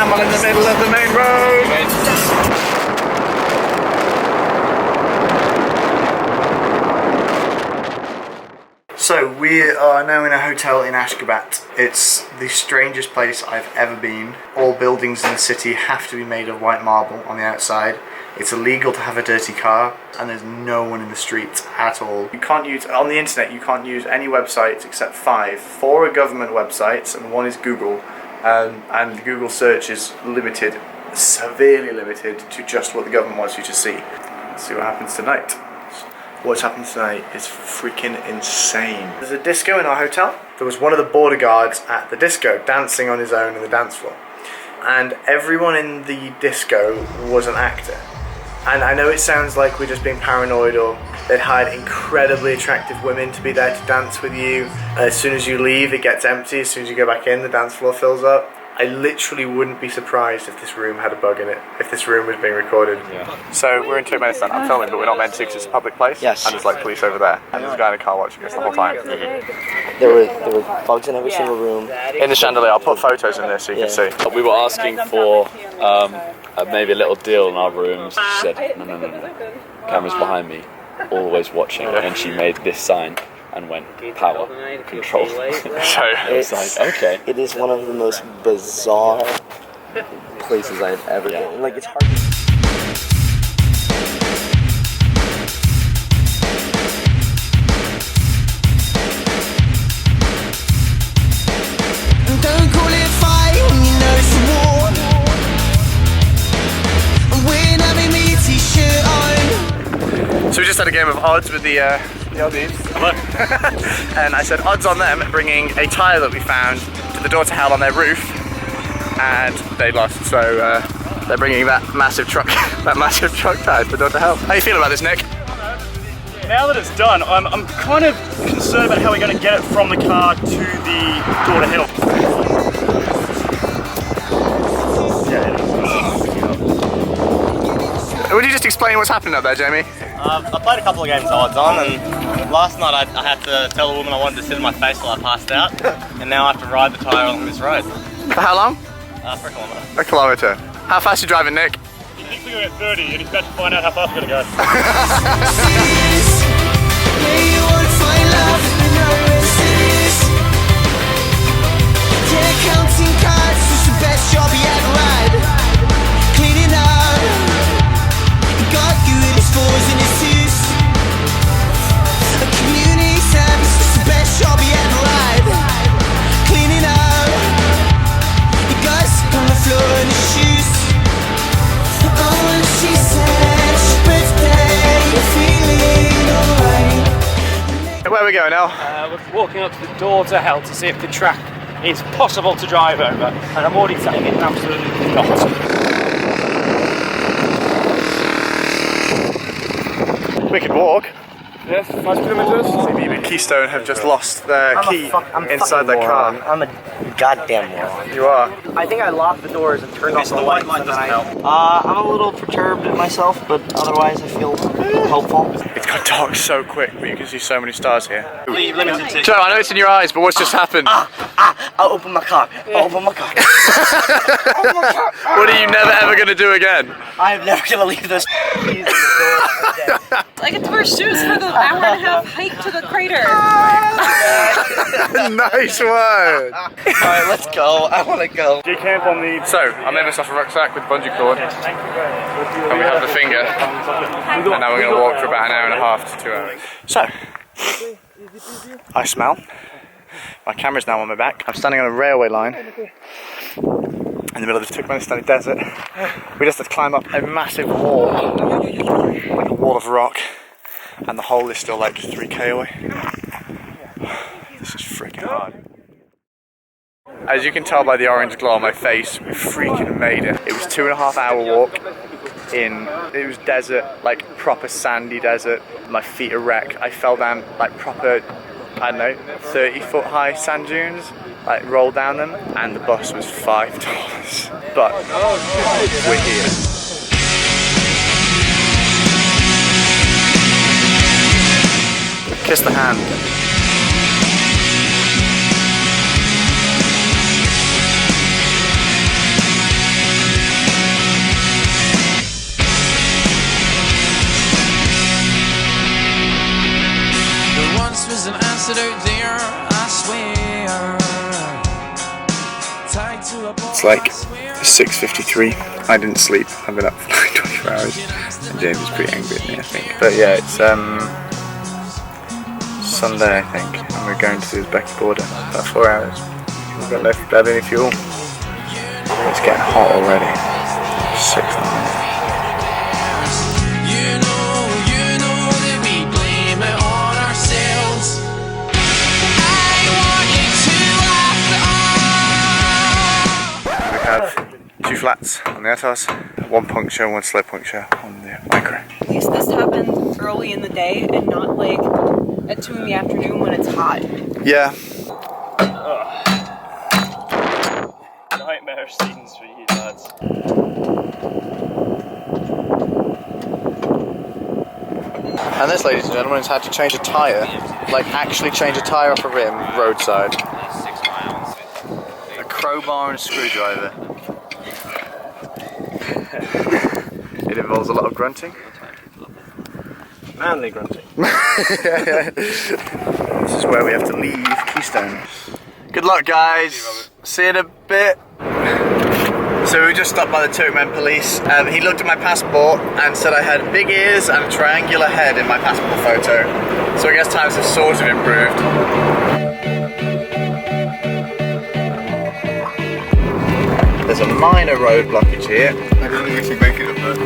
camel in the middle of the main road. So we are now in a hotel in Ashgabat. It's the strangest place I've ever been. All buildings in the city have to be made of white marble on the outside. It's illegal to have a dirty car, and there's no one in the streets at all. You can't use, on the internet, you can't use any websites except 5. 4 are government websites and 1 is Google. And Google search is limited, severely limited, to just what the government wants you to see. Let's see what happens tonight. What's happened tonight is freaking insane. There's a disco in our hotel. There was one of the border guards at the disco dancing on his own on the dance floor. And everyone in the disco was an actor. And I know it sounds like we're just being paranoid, or they'd hired incredibly attractive women to be there to dance with you. As soon as you leave, it gets empty. As soon as you go back in, the dance floor fills up. I literally wouldn't be surprised if this room had a bug in it, if this room was being recorded. Yeah. So we're in Turkmenistan. I'm filming, but we're not meant to because it's a public place. Yes. And there's like police over there. And there's a guy in a car watching us the whole time. There were bugs in every single room. In the chandelier, I'll put photos in there so you can see. We were asking for maybe a little deal in our rooms. She said, no. Camera's behind me, always watching. And she made this sign and went, power, control. So it's like, okay. It is one of the most bizarre places I've ever been. Like, it's hard to... So we just had a game of odds with the Aussies. And I said odds on them bringing a tyre that we found to the door to hell on their roof, and they lost. So they're bringing that massive truck tyre to the door to hell. How you feel about this, Nick? Now that it's done, I'm kind of concerned about how we're going to get it from the car to the door to hell. Would you just explain what's happening up there, Jamie? I played a couple of games of odds on, and last night I had to tell a woman I wanted to sit in my face while I passed out, and now I have to ride the tyre along this road. For how long? For a kilometre. A kilometre. How fast are you driving, Nick? He thinks we're going at 30, and he's about to find out how fast we're going to go. Counting cards, just the best job you ever had. Cleaning up, got you in his fours and his twos. A community service, just the best job you ever had. Cleaning up, you got on the floor in his shoes. Oh, and she said, it's your birthday, you're feeling alright. Where are we going now? We're walking up to the door to hell to see if the track is possible to drive over, and I'm already saying it's absolutely not. We could walk. Yes, 5 kilometers. CBB and Keystone have just lost their key inside their car. I'm a goddamn moron. You are. I think I locked the doors and turned off the lights. I'm a little perturbed in myself, but otherwise I feel hopeful. It's got dark so quick, but you can see so many stars here. Limited to... Joe, I know it's in your eyes, but what's just happened? I'll open my car. Open my car. What are you never ever going to do again? I'm never going to leave this. I get to wear shoes for the hour and a half hike to the crater. Nice one. Alright, let's go. I want to go. Decamp on the... So, I made myself a rucksack with bungee cord, and we have the finger, and now we're going to walk for about an hour and a half to 2 hours. So, I smell. My camera's now on my back. I'm standing on a railway line in the middle of the Turkmenistani desert. We just have to climb up a massive wall, like a wall of rock, and the hole is still like 3k away. This is freaking hard. As you can tell by the orange glow on my face, we freaking made it. It was 2.5 hour walk in, it was desert, like proper sandy desert. My feet are wrecked. I fell down like proper, I don't know, 30-foot high sand dunes, like rolled down them, and the bus was $5. But we're here. Kiss the hand. It's like 6:53. I didn't sleep. I've been up for like 24 hours. And James is pretty angry at me, I think. But yeah, it's Sunday, I think, and we're going to the Uzbeki border. About 4 hours. We've got no barely any fuel. It's getting hot already. 6 hours. We have 2 flats on the Atos, 1 puncture, 1 slow puncture on the micro. At least this happened early in the day and not like at 2 in the afternoon when it's hot. Yeah. Nightmare scenes for you lads. And this, ladies and gentlemen, has had to change a tyre. Like, actually change a tyre off a rim, roadside. A crowbar and a screwdriver. It involves a lot of grunting. Manly grunting. This is where we have to leave Keystone. Good luck, guys. See you in a bit. So we just stopped by the Turkmen police. He looked at my passport and said I had big ears and a triangular head in my passport photo. So I guess times have sort of improved. There's a minor road blockage here. I didn't actually make it up there.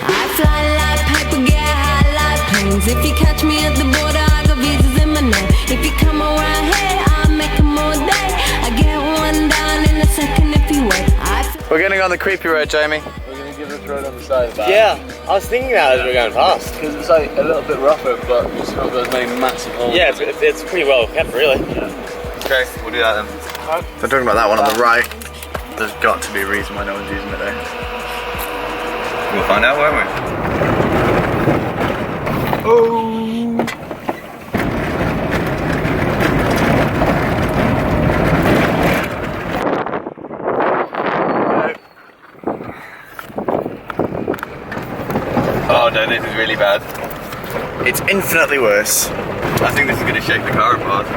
I fly like paper, get high like planes. If you catch me at the border, I got visas in my name. If you come around here, I'll make them all day. I get one down in a second if you wait. We're getting on the creepy road, Jamie. We're going to give this road on the side of that. Yeah, I was thinking that as we were going past. Because it's like a little bit rougher, but it's not got as many massive holes. Yeah, it's pretty well kept, really. Yeah. Okay, we'll do that then. So I'm talking about that one on the right. There's got to be a reason why no one's using it there. We'll find out, won't we? Oh! Oh no, this is really bad. It's infinitely worse. I think this is going to shake the car apart.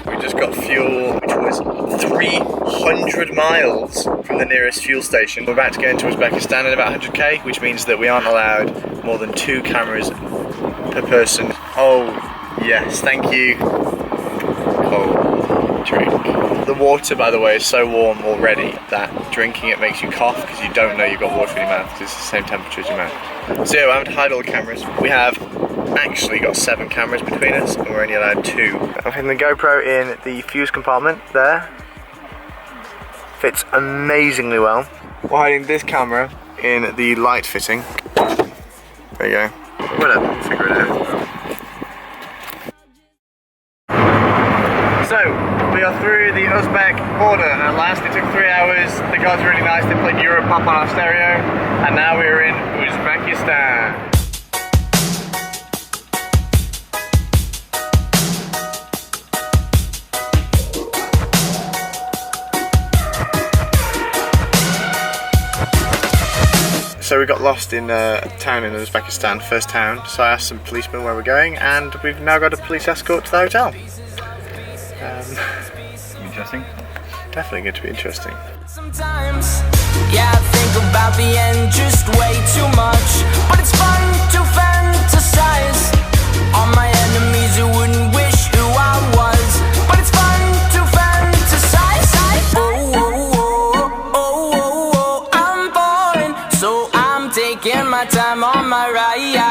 We just got fuel, which was 300 miles from the nearest fuel station. We're about to go into Uzbekistan in about 100k, which means that we aren't allowed more than 2 cameras per person. Oh, yes, thank you. Cold drink. The water, by the way, is so warm already that drinking it makes you cough because you don't know you've got water in your mouth because it's the same temperature as your mouth. So yeah, we're having to hide all the cameras. We have actually got 7 cameras between us and we're only allowed 2. I'm putting the GoPro in the fuse compartment there. Fits amazingly well. We're hiding this camera in the light fitting. There you go. Whatever, we'll figure it out. So, we are through the Uzbek border, and at last it took 3 hours. The guys were really nice, they played Europop on our stereo, and now we're in Uzbekistan. So we got lost in a town in Uzbekistan, first town, so I asked some policemen where we're going, and we've now got a police escort to the hotel. Interesting. Definitely going to be interesting. Sometimes, yeah, I think about the end just way too much. But it's fun to fantasize on my enemies who wouldn't wish who I was. But it's fun to fantasize. Oh, oh, oh, oh, oh, I'm falling, so I'm taking my time on my ride.